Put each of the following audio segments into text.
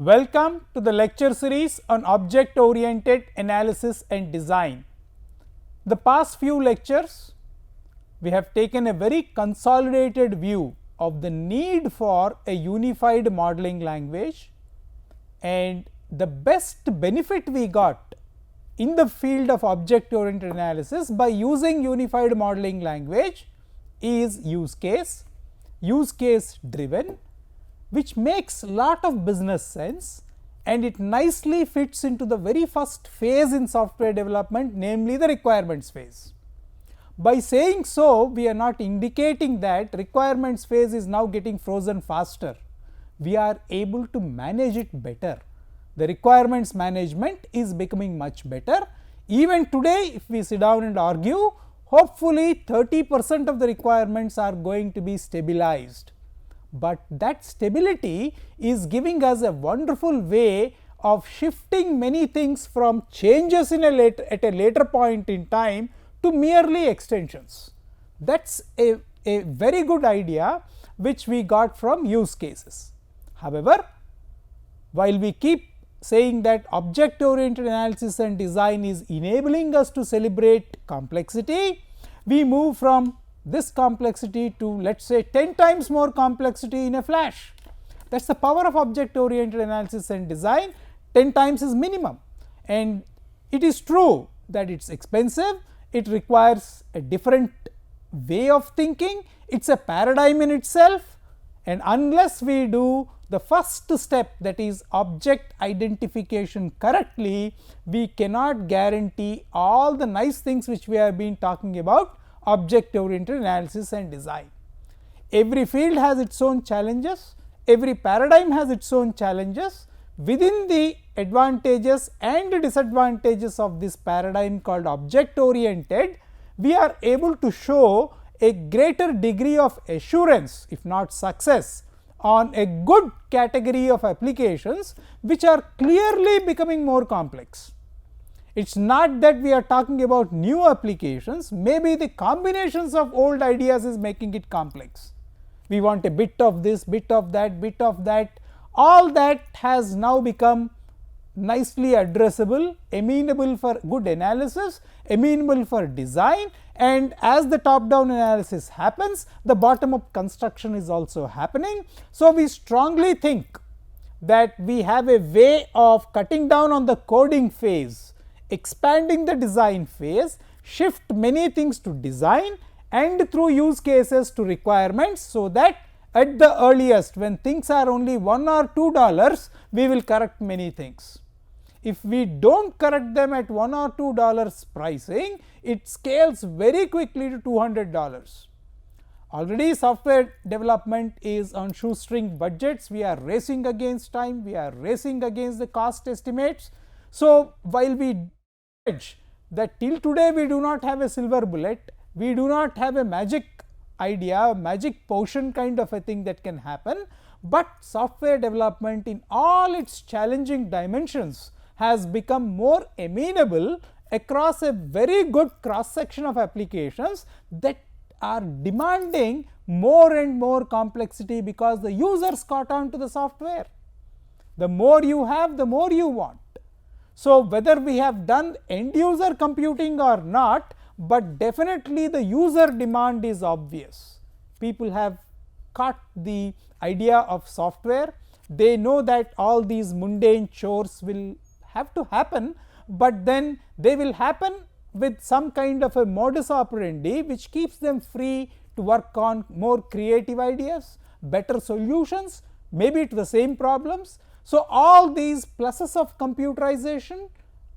Welcome to the lecture series on object-oriented analysis and design. The past few lectures, we have taken a very consolidated view of the need for a unified modeling language, and the best benefit we got in the field of object-oriented analysis by using unified modeling language is use case driven, which makes lot of business sense, and it nicely fits into the very first phase in software development, namely the requirements phase. By saying so, we are not indicating that requirements phase is now getting frozen faster. We are able to manage it better. The requirements management is becoming much better. Even today, if we sit down and argue, hopefully 30% of the requirements are going to be stabilized. But that stability is giving us a wonderful way of shifting many things from changes at a later point in time to merely extensions. That is a very good idea which we got from use cases. However, while we keep saying that object oriented analysis and design is enabling us to celebrate complexity, we move from this complexity to, let us say, 10 times more complexity in a flash. That is the power of object oriented analysis and design. 10 times is minimum, and it is true that it is expensive, it requires a different way of thinking, it is a paradigm in itself, and unless we do the first step, that is object identification correctly, we cannot guarantee all the nice things which we have been talking about object oriented analysis and design. Every field has its own challenges, every paradigm has its own challenges. Within the advantages and disadvantages of this paradigm called object oriented, we are able to show a greater degree of assurance, if not success, on a good category of applications which are clearly becoming more complex. It is not that we are talking about new applications, maybe the combinations of old ideas is making it complex. We want a bit of this, bit of that, all that has now become nicely addressable, amenable for good analysis, amenable for design, and as the top down analysis happens, the bottom up construction is also happening. So, we strongly think that we have a way of cutting down on the coding phase, expanding the design phase, shift many things to design and through use cases to requirements, so that at the earliest, when things are only $1 or $2, we will correct many things. If we do not correct them at $1 or $2 pricing, it scales very quickly to $200. Already software development is on shoestring budgets, we are racing against time, we are racing against the cost estimates. So, while we judge that till today we do not have a silver bullet, we do not have a magic idea, magic potion kind of a thing that can happen, but software development in all its challenging dimensions has become more amenable across a very good cross section of applications that are demanding more and more complexity because the users caught on to the software. The more you have, the more you want. So, whether we have done end user computing or not, but definitely the user demand is obvious. People have caught the idea of software, they know that all these mundane chores will have to happen, but then they will happen with some kind of a modus operandi which keeps them free to work on more creative ideas, better solutions, maybe to the same problems. So, all these pluses of computerization,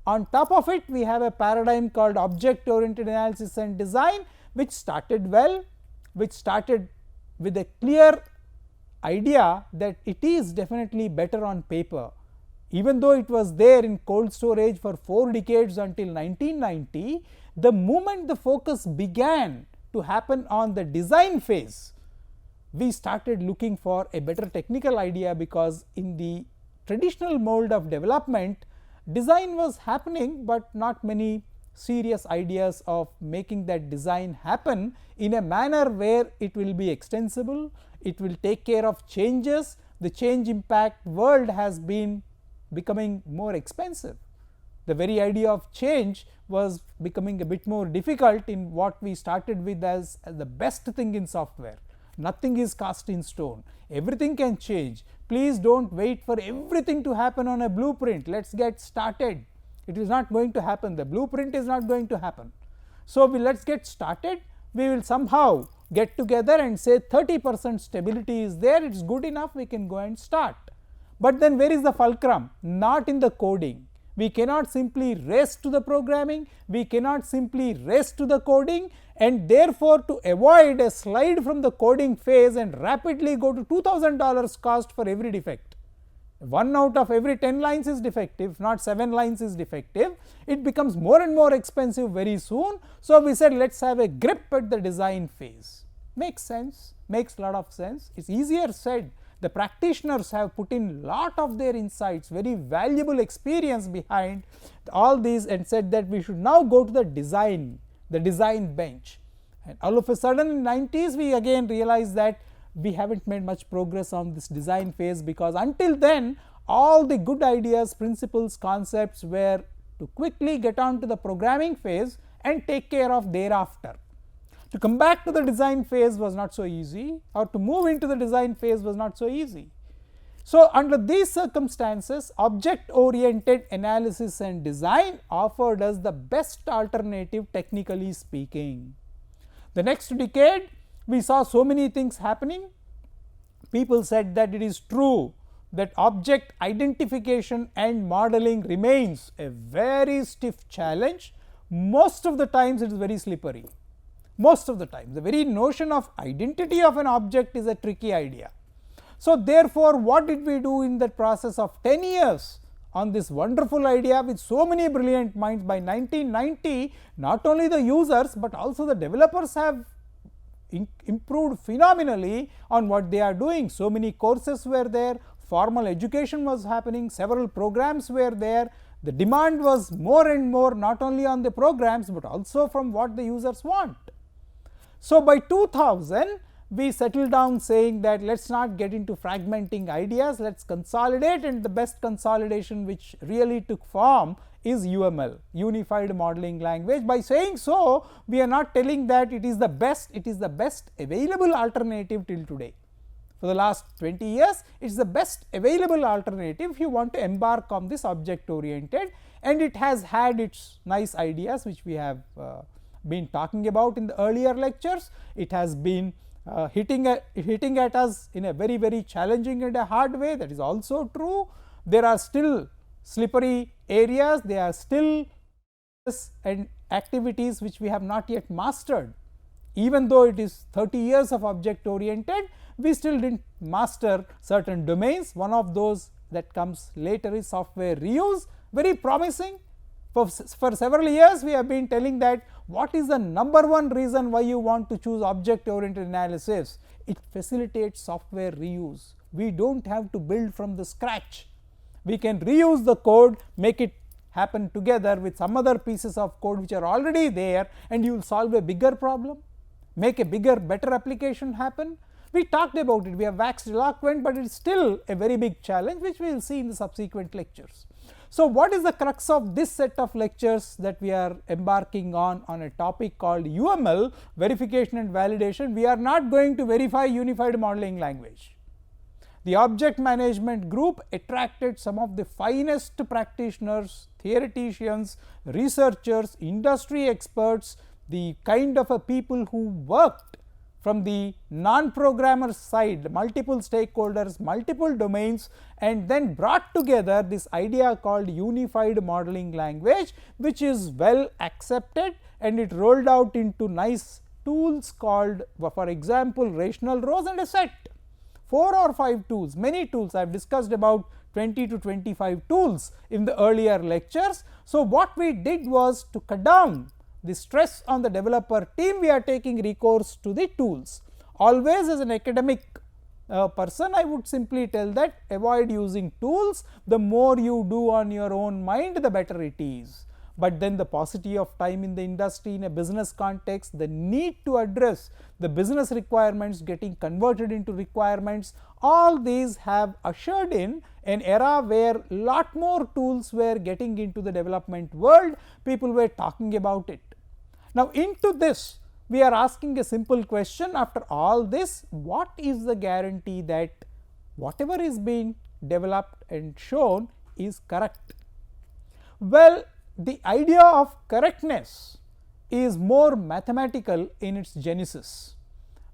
on top of it we have a paradigm called object oriented analysis and design, which started well, which started with a clear idea that it is definitely better on paper. Even though it was there in cold storage for 4 decades until 1990, the moment the focus began to happen on the design phase, we started looking for a better technical idea, because in the traditional mold of development, design was happening, but not many serious ideas of making that design happen in a manner where it will be extensible, it will take care of changes the change impact world has been becoming more expensive. The very idea of change was becoming a bit more difficult in what we started with as the best thing in software. Nothing is cast in stone, everything can change. Please don't wait for everything to happen on a blueprint. Let's get started. It is not going to happen, the blueprint is not going to happen. So, let's get started. We will somehow get together and say 30% stability is there, it is good enough, we can go and start. But then where is the fulcrum? Not in the coding. We cannot simply race to the programming, we cannot simply race to the coding, and therefore, to avoid a slide from the coding phase and rapidly go to $2000 cost for every defect. 1 out of every 10 lines is defective, if not 7 lines is defective, it becomes more and more expensive very soon. So, we said let us have a grip at the design phase. Makes sense, makes lot of sense, it is easier said. The practitioners have put in lot of their insights, very valuable experience behind all these, and said that we should now go to the design bench. And all of a sudden in 90s we again realized that we haven't made much progress on this design phase, because until then all the good ideas, principles, concepts were to quickly get on to the programming phase and take care of thereafter. To come back to the design phase was not so easy, or to move into the design phase was not so easy. So, under these circumstances, object oriented analysis and design offered us the best alternative, technically speaking. The next decade we saw so many things happening. People said that it is true that object identification and modeling remains a very stiff challenge. Most of the times it is very slippery. Most of the time the very notion of identity of an object is a tricky idea. So, therefore, what did we do in the process of 10 years on this wonderful idea with so many brilliant minds? By 1990, not only the users, but also the developers have improved phenomenally on what they are doing. So many courses were there, formal education was happening, several programs were there. The demand was more and more, not only on the programs, but also from what the users want. So, by 2000 we settled down saying that let us not get into fragmenting ideas, let us consolidate, and the best consolidation which really took form is UML, Unified Modeling Language. By saying so, we are not telling that it is the best, it is the best available alternative till today. For the last 20 years, it is the best available alternative if you want to embark on this object oriented, and it has had its nice ideas which we have been talking about in the earlier lectures. It has been hitting at us in a very challenging and a hard way, that is also true. There are still slippery areas, there are still and activities which we have not yet mastered. Even though it is 30 years of object oriented, we still did not master certain domains. One of those that comes later is software reuse, very promising. For several years we have been telling that what is the number one reason why you want to choose object oriented analysis? It facilitates software reuse. We do not have to build from the scratch. We can reuse the code, make it happen together with some other pieces of code which are already there, and you will solve a bigger problem, make a bigger, better application happen. We talked about it, we have waxed eloquent, but it is still a very big challenge which we will see in the subsequent lectures. So, what is the crux of this set of lectures that we are embarking on a topic called UML, verification and validation? We are not going to verify unified modeling language. The object management group attracted some of the finest practitioners, theoreticians, researchers, industry experts, the kind of a people who worked from the non-programmer side, multiple stakeholders, multiple domains, and then brought together this idea called unified modeling language, which is well accepted, and it rolled out into nice tools called, for example, rational rows and a set. 4 or 5 tools, many tools. I have discussed about 20 to 25 tools in the earlier lectures. So, what we did was to cut down the stress on the developer team, we are taking recourse to the tools. Always as an academic person, I would simply tell that avoid using tools. The more you do on your own mind, the better it is. but then the paucity of time in the industry in a business context, the need to address the business requirements getting converted into requirements, all these have ushered in an era where lot more tools were getting into the development world, people were talking about it. Now, into this we are asking a simple question: after all this, what is the guarantee that whatever is being developed and shown is correct? Well, the idea of correctness is more mathematical in its genesis.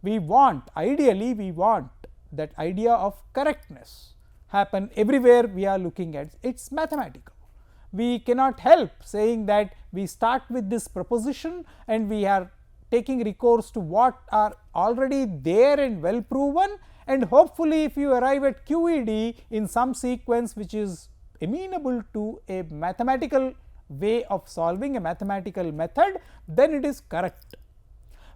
We want, ideally we want that idea of correctness happen everywhere we are looking at, it is mathematical. We cannot help saying that we start with this proposition and we are taking recourse to what are already there and well proven, and hopefully if you arrive at QED in some sequence which is amenable to a mathematical way of solving, a mathematical method, then it is correct.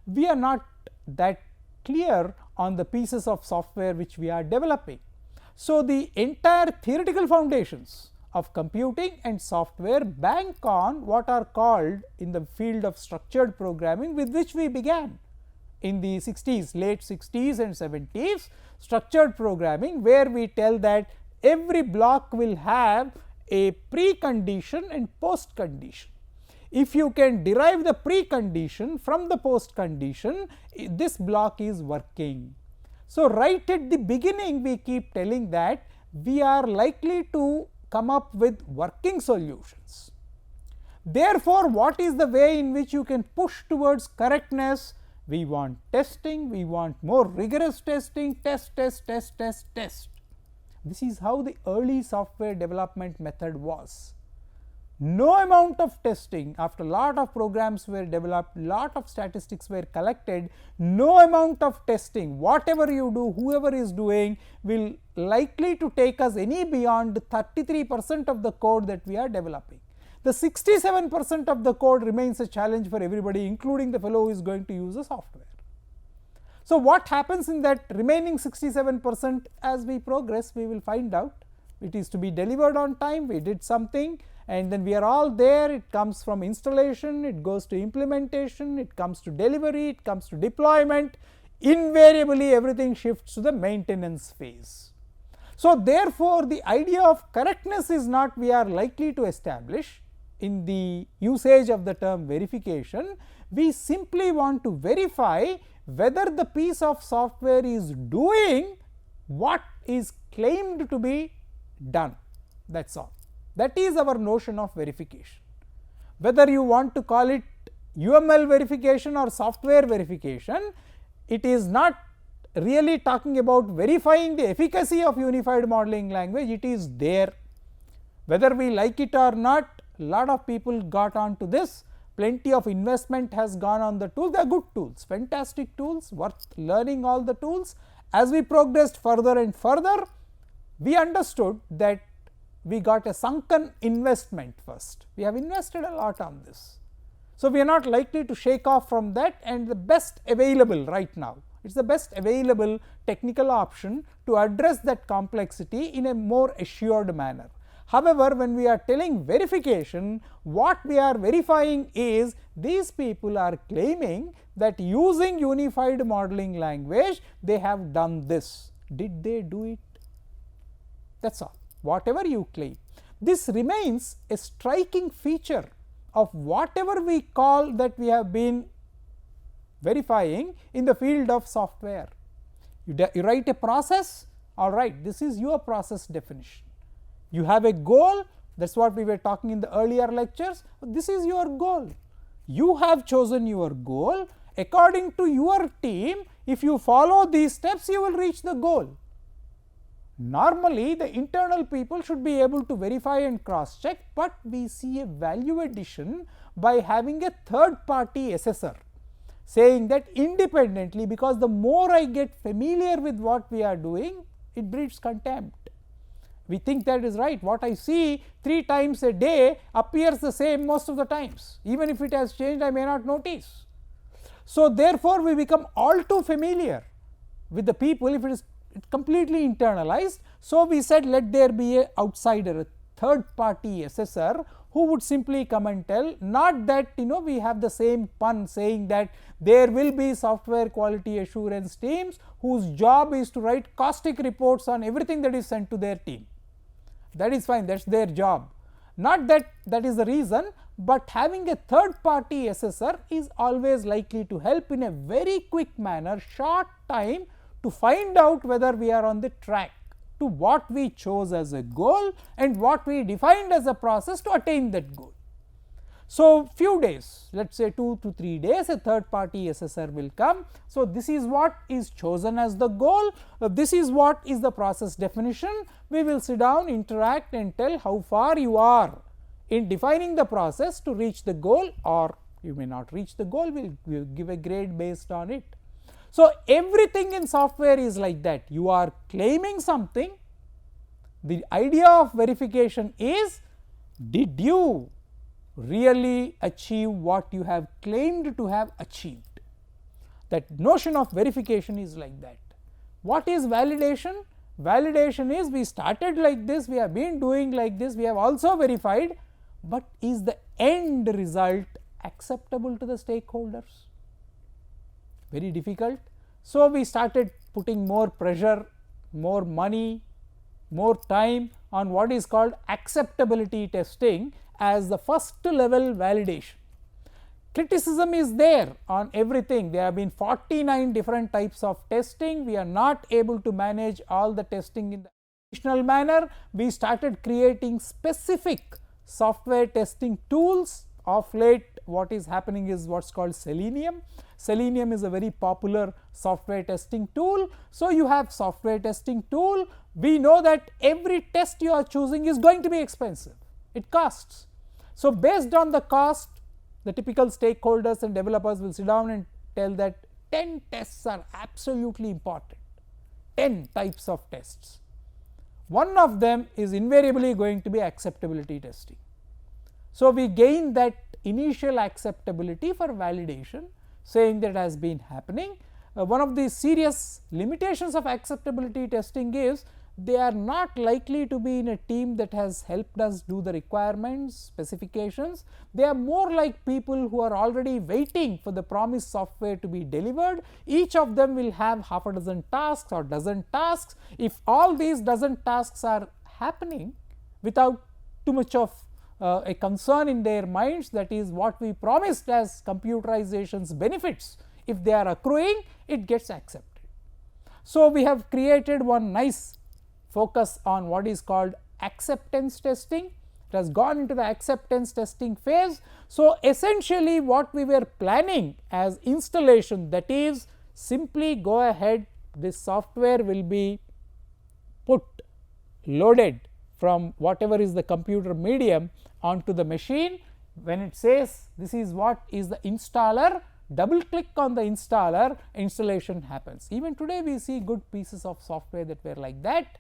We are not that clear on the pieces of software which we are developing. So, the entire theoretical foundations of computing and software bank on what are called in the field of structured programming, with which we began in the 60s, late 60s and 70s, structured programming, where we tell that every block will have a precondition and postcondition. If you can derive the precondition from the postcondition, this block is working. So, right at the beginning we keep telling that we are likely to come up with working solutions. Therefore, what is the way in which you can push towards correctness? We want testing, we want more rigorous testing, test. This is how the early software development method was. No amount of testing, after lot of programs were developed, lot of statistics were collected, no amount of testing, whatever you do, whoever is doing, will likely to take us any beyond 33% of the code that we are developing. The 67% of the code remains a challenge for everybody, including the fellow who is going to use the software. So, what happens in that remaining 67%? As we progress, we will find out. It is to be delivered on time, we did something, and then we are all there. It comes from installation, it goes to implementation, it comes to delivery, it comes to deployment. Invariably everything shifts to the maintenance phase. So, therefore, the idea of correctness is not we are likely to establish in the usage of the term verification. We simply want to verify whether the piece of software is doing what is claimed to be done, that is all. That is our notion of verification. Whether you want to call it UML verification or software verification, it is not really talking about verifying the efficacy of unified modeling language, it is there. Whether we like it or not, lot of people got on to this, plenty of investment has gone on the tool. They are good tools, fantastic tools, worth learning all the tools. As we progressed further and further, we understood that we got a sunken investment first. We have invested a lot on this. So, we are not likely to shake off from that, and the best available right now, it is the best available technical option to address that complexity in a more assured manner. However, when we are telling verification, what we are verifying is these people are claiming that using unified modeling language they have done this. Did they do it? That is all. Whatever you claim, this remains a striking feature of whatever we call that we have been verifying in the field of software. You write a process, all right, this is your process definition. You have a goal, that is what we were talking in the earlier lectures, this is your goal. You have chosen your goal, according to your team, if you follow these steps you will reach the goal. Normally the internal people should be able to verify and cross check, but we see a value addition by having a third party assessor saying that independently, because the more I get familiar with what we are doing, it breeds contempt. We think that is right, what I see 3 times a day appears the same most of the times, even if it has changed I may not notice. So, therefore, we become all too familiar with the people if it is completely internalized. So, we said let there be a outsider, a third party assessor who would simply come and tell, not that we have the same pun saying that there will be software quality assurance teams whose job is to write caustic reports on everything that is sent to their team. That is fine, that is their job. Not that that is the reason, but having a third party assessor is always likely to help in a very quick manner, short time, to find out whether we are on the track to what we chose as a goal and what we defined as a process to attain that goal. So, few days, let us say 2 to 3 days, a third party assessor will come. So, this is what is chosen as the goal, this is what is the process definition. We will sit down, interact and tell how far you are in defining the process to reach the goal, or you may not reach the goal, we will give a grade based on it. So, everything in software is like that. You are claiming something, the idea of verification is, did you really achieve what you have claimed to have achieved? That notion of verification is like that. What is validation? Validation is, we started like this, we have been doing like this, we have also verified, but is the end result acceptable to the stakeholders? Very difficult. So, we started putting more pressure, more money, more time on what is called acceptability testing as the first level validation. Criticism is there on everything. There have been 49 different types of testing. We are not able to manage all the testing in the traditional manner. We started creating specific software testing tools. Of late, what is happening is what is called Selenium. Selenium is a very popular software testing tool. So, you have software testing tool. We know that every test you are choosing is going to be expensive, it costs. So, based on the cost, the typical stakeholders and developers will sit down and tell that 10 tests are absolutely important, 10 types of tests. One of them is invariably going to be acceptability testing. So, we gain that initial acceptability for validation, saying that has been happening. One of the serious limitations of acceptability testing is they are not likely to be in a team that has helped us do the requirements, specifications. They are more like people who are already waiting for the promised software to be delivered. Each of them will have half a dozen tasks or dozen tasks. If all these dozen tasks are happening without too much of a concern in their minds, that is what we promised as computerization's benefits, if they are accruing, it gets accepted. So, we have created one nice focus on what is called acceptance testing. It has gone into the acceptance testing phase. So, essentially what we were planning as installation, that is simply go ahead, this software will be put, loaded from whatever is the computer medium onto the machine. When it says this is what is the installer, double click on the installer, installation happens. Even today we see good pieces of software that were like that,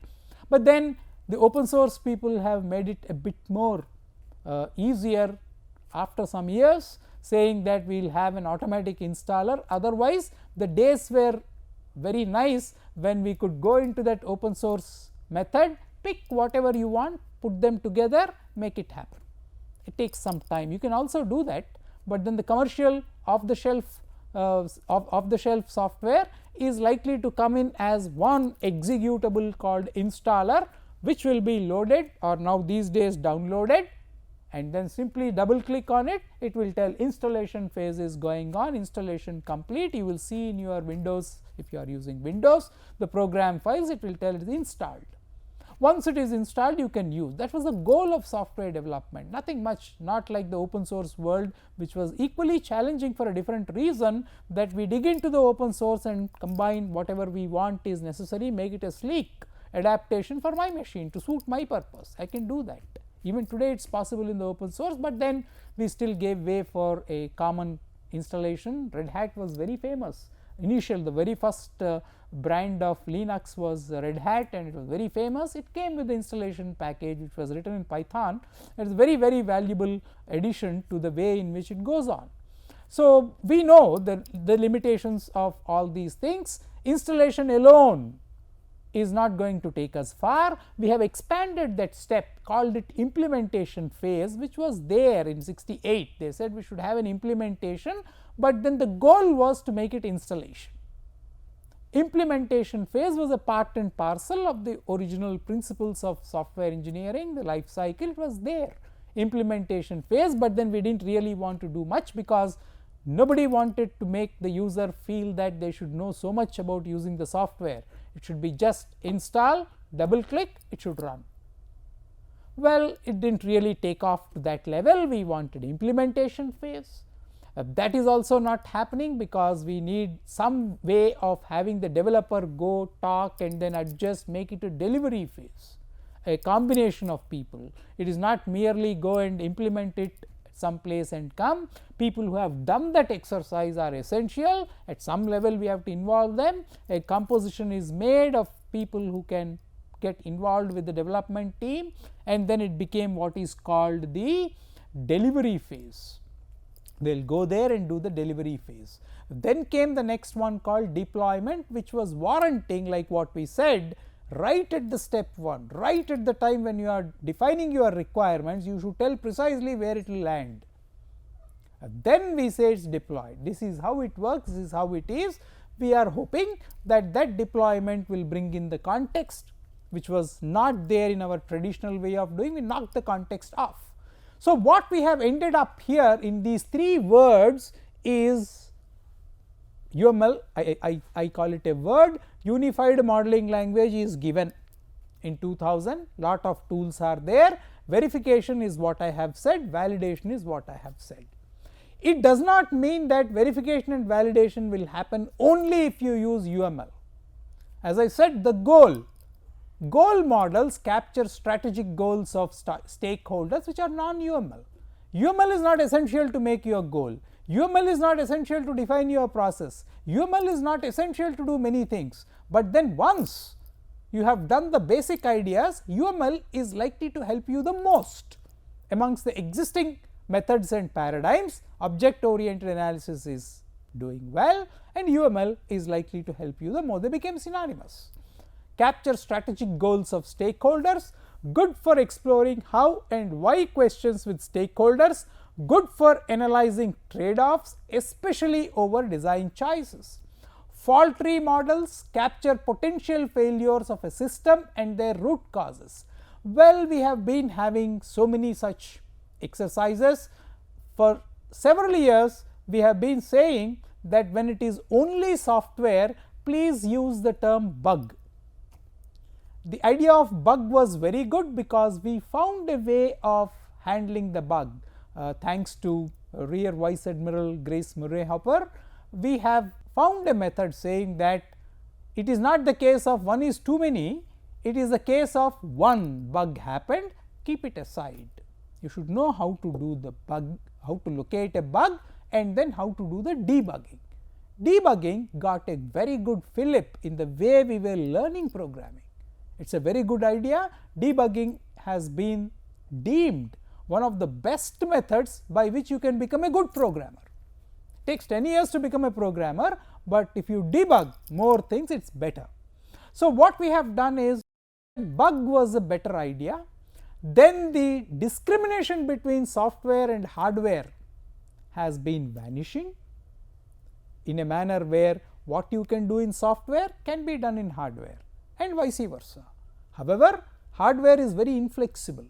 but then the open source people have made it a bit more easier after some years, saying that we will have an automatic installer. Otherwise, the days were very nice when we could go into that open source method, pick whatever you want, put them together, make it happen. It takes some time. You can also do that, but then the commercial off the shelf software is likely to come in as one executable called installer, which will be loaded, or now these days downloaded, and then simply double click on it. It will tell installation phase is going on, installation complete. You will see in your Windows, if you are using Windows, the program files, it will tell it is installed. Once it is installed, you can use. That was the goal of software development, nothing much, not like the open source world, which was equally challenging for a different reason, that we dig into the open source and combine whatever we want is necessary, make it a sleek adaptation for my machine to suit my purpose. I can do that. Even today it is possible in the open source, but then we still gave way for a common installation. Red Hat was very famous. The very first brand of Linux was Red Hat, and it was very famous. It came with the installation package, which was written in Python. It is very, very valuable addition to the way in which it goes on. So, we know the limitations of all these things. Installation alone is not going to take us far. We have expanded that step, called it implementation phase, which was there in 68. They said we should have an implementation, but then the goal was to make it installation. Implementation phase was a part and parcel of the original principles of software engineering, the life cycle. It was there, implementation phase, but then we did not really want to do much, because nobody wanted to make the user feel that they should know so much about using the software. It should be just install, double click, it should run. Well, it did not really take off to that level. We wanted implementation phase. That is also not happening, because we need some way of having the developer go talk and then adjust, make it a delivery phase, a combination of people. It is not merely go and implement it someplace and come. People who have done that exercise are essential. At some level we have to involve them. A composition is made of people who can get involved with the development team, and then it became what is called the delivery phase. They will go there and do the delivery phase. Then came the next one called deployment, which was warranting, like what we said, right at the step 1, right at the time when you are defining your requirements, you should tell precisely where it will land. Then we say it is deployed. This is how it works, this is how it is. We are hoping that that deployment will bring in the context, which was not there in our traditional way of doing. We knocked the context off. So, what we have ended up here in these 3 words is UML. I call it a word. Unified modeling language is given in 2000. Lot of tools are there. Verification is what I have said, validation is what I have said. It does not mean that verification and validation will happen only if you use UML. As I said, the goal models capture strategic goals of stakeholders which are non-UML. UML is not essential to make your goal. UML is not essential to define your process. UML is not essential to do many things, but then once you have done the basic ideas, UML is likely to help you the most amongst the existing methods and paradigms. Object oriented analysis is doing well, and UML is likely to help you the most. They became synonymous. Capture strategic goals of stakeholders, good for exploring how and why questions with stakeholders, good for analyzing trade-offs, especially over design choices. Fault tree models capture potential failures of a system and their root causes. Well, we have been having so many such exercises. For several years, we have been saying that when it is only software, please use the term bug. The idea of bug was very good, because we found a way of handling the bug. Thanks to Rear Vice Admiral Grace Murray Hopper, we have found a method saying that it is not the case of one is too many, it is a case of one bug happened, keep it aside. You should know how to do the bug, how to locate a bug, and then how to do the debugging. Debugging got a very good fillip in the way we were learning programming. It is a very good idea. Debugging has been deemed one of the best methods by which you can become a good programmer. It takes 10 years to become a programmer, but if you debug more things, it is better. So, what we have done is, bug was a better idea. Then the discrimination between software and hardware has been vanishing in a manner where what you can do in software can be done in hardware, and vice versa. However, hardware is very inflexible,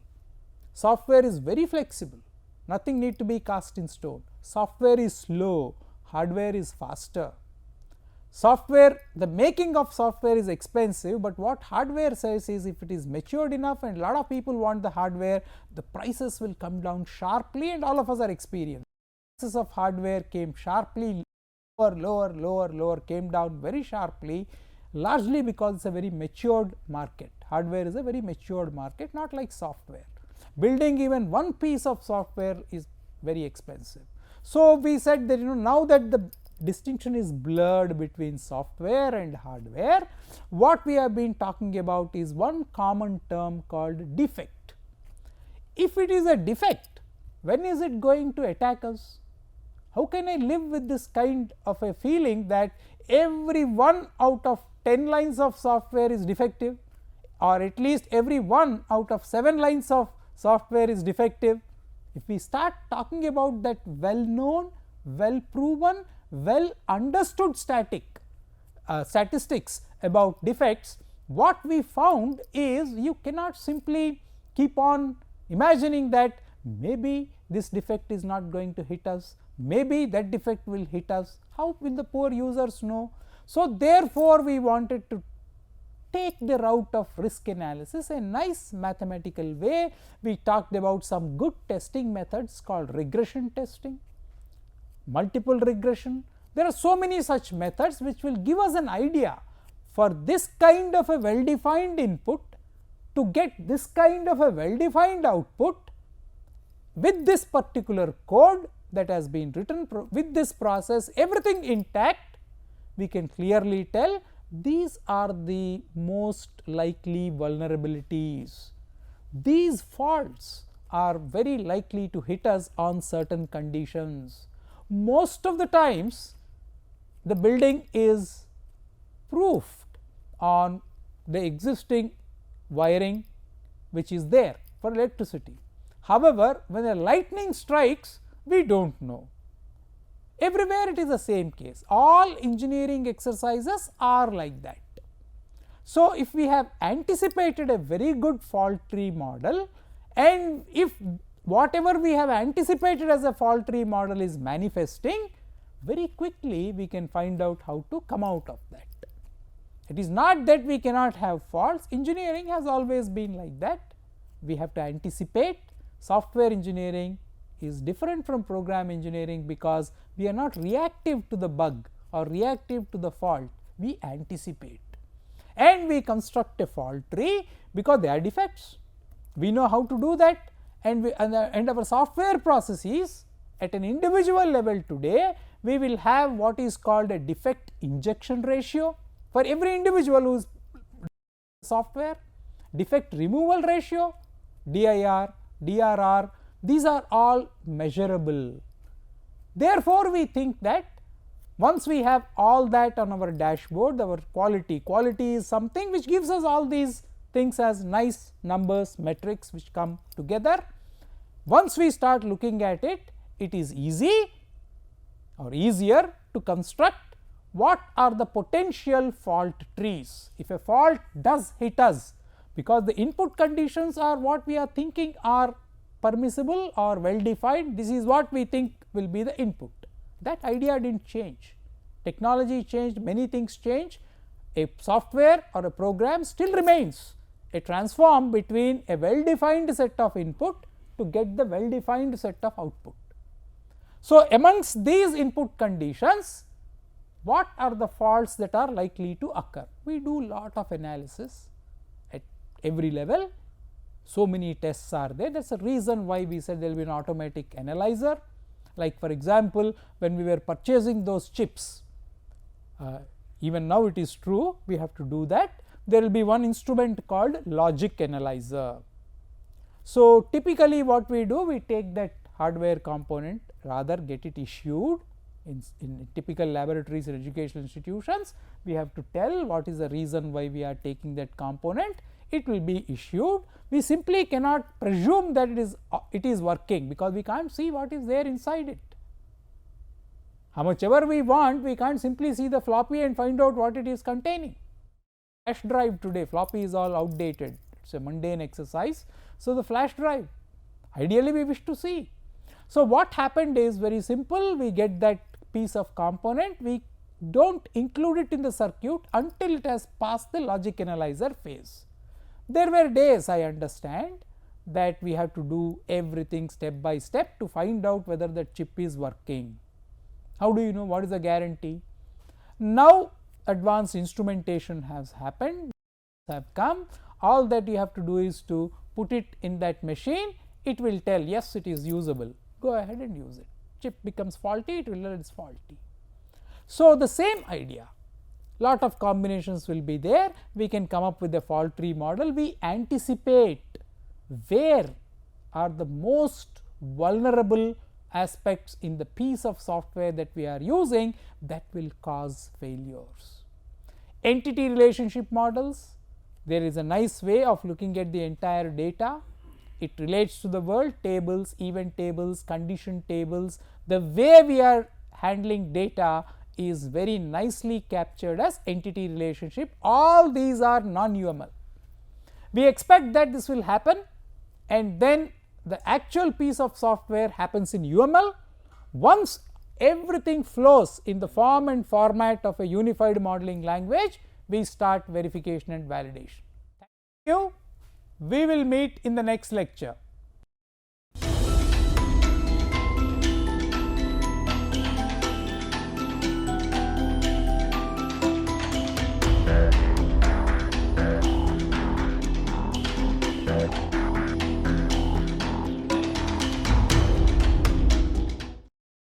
software is very flexible, nothing need to be cast in stone. Software is slow, hardware is faster. Software, the making of software is expensive, but what hardware says is, if it is matured enough and a lot of people want the hardware, the prices will come down sharply, and all of us are experienced. Prices of hardware came sharply lower, came down very sharply, largely because it is a very matured market. Hardware is a very matured market, not like software. Building even one piece of software is very expensive. So, we said that now that the distinction is blurred between software and hardware, what we have been talking about is one common term called defect. If it is a defect, when is it going to attack us? How can I live with this kind of a feeling that every 1 out of 10 lines of software is defective, or at least every 1 out of 7 lines of software is defective. If we start talking about that well known, well proven, well understood statistics about defects, what we found is you cannot simply keep on imagining that maybe this defect is not going to hit us, maybe that defect will hit us. How will the poor users know? So, therefore, we wanted to take the route of risk analysis, a nice mathematical way. We talked about some good testing methods called regression testing, multiple regression. There are so many such methods which will give us an idea for this kind of a well defined input to get this kind of a well defined output with this particular code that has been written with this process, everything intact. We can clearly tell these are the most likely vulnerabilities. These faults are very likely to hit us on certain conditions. Most of the times the building is proofed on the existing wiring which is there for electricity. However, when a lightning strikes, we do not know. Everywhere it is the same case, all engineering exercises are like that. So, if we have anticipated a very good fault tree model, and if whatever we have anticipated as a fault tree model is manifesting, very quickly we can find out how to come out of that. It is not that we cannot have faults, engineering has always been like that. We have to anticipate. Software engineering is different from program engineering because we are not reactive to the bug or reactive to the fault, we anticipate and we construct a fault tree because they are defects. We know how to do that, and our software processes at an individual level today, we will have what is called a defect injection ratio for every individual who is software, defect removal ratio, DIR, DRR, these are all measurable. Therefore, we think that once we have all that on our dashboard, our quality is something which gives us all these things as nice numbers, metrics which come together. Once we start looking at it, it is easy or easier to construct what are the potential fault trees. If a fault does hit us, because the input conditions are what we are thinking are permissible or well defined, this is what we think will be the input. That idea did not change, technology changed, many things change, a software or a program still remains a transform between a well defined set of input to get the well defined set of output. So, amongst these input conditions, what are the faults that are likely to occur? We do lot of analysis at every level, so many tests are there. That is the reason why we said there will be an automatic analyzer. Like for example, when we were purchasing those chips, even now it is true, we have to do that. There will be one instrument called logic analyzer. So, typically what we do, we take that hardware component, rather get it issued in typical laboratories and educational institutions. We have to tell what is the reason why we are taking that component, it will be issued. We simply cannot presume that it is working, because we can't see what is there inside it. How much ever we want, we can't simply see the floppy and find out what it is containing. Flash drive today, floppy is all outdated, it is a mundane exercise. So, the flash drive ideally we wish to see. So, what happened is very simple, we get that piece of component, we do not include it in the circuit until it has passed the logic analyzer phase. There were days, I understand, that we have to do everything step by step to find out whether the chip is working. How do you know? What is the guarantee? Now, advanced instrumentation has happened, have come, all that you have to do is to put it in that machine, it will tell yes, it is usable, go ahead and use it. Chip becomes faulty, it will learn it is faulty. So, the same idea, lot of combinations will be there, we can come up with a fault tree model, we anticipate where are the most vulnerable aspects in the piece of software that we are using that will cause failures. Entity relationship models, there is a nice way of looking at the entire data. It relates to the world, tables, event tables, condition tables. The way we are handling data is very nicely captured as entity relationship. All these are non-UML. We expect that this will happen, and then the actual piece of software happens in UML. Once everything flows in the form and format of a unified modeling language, we start verification and validation. Thank you. We will meet in the next lecture.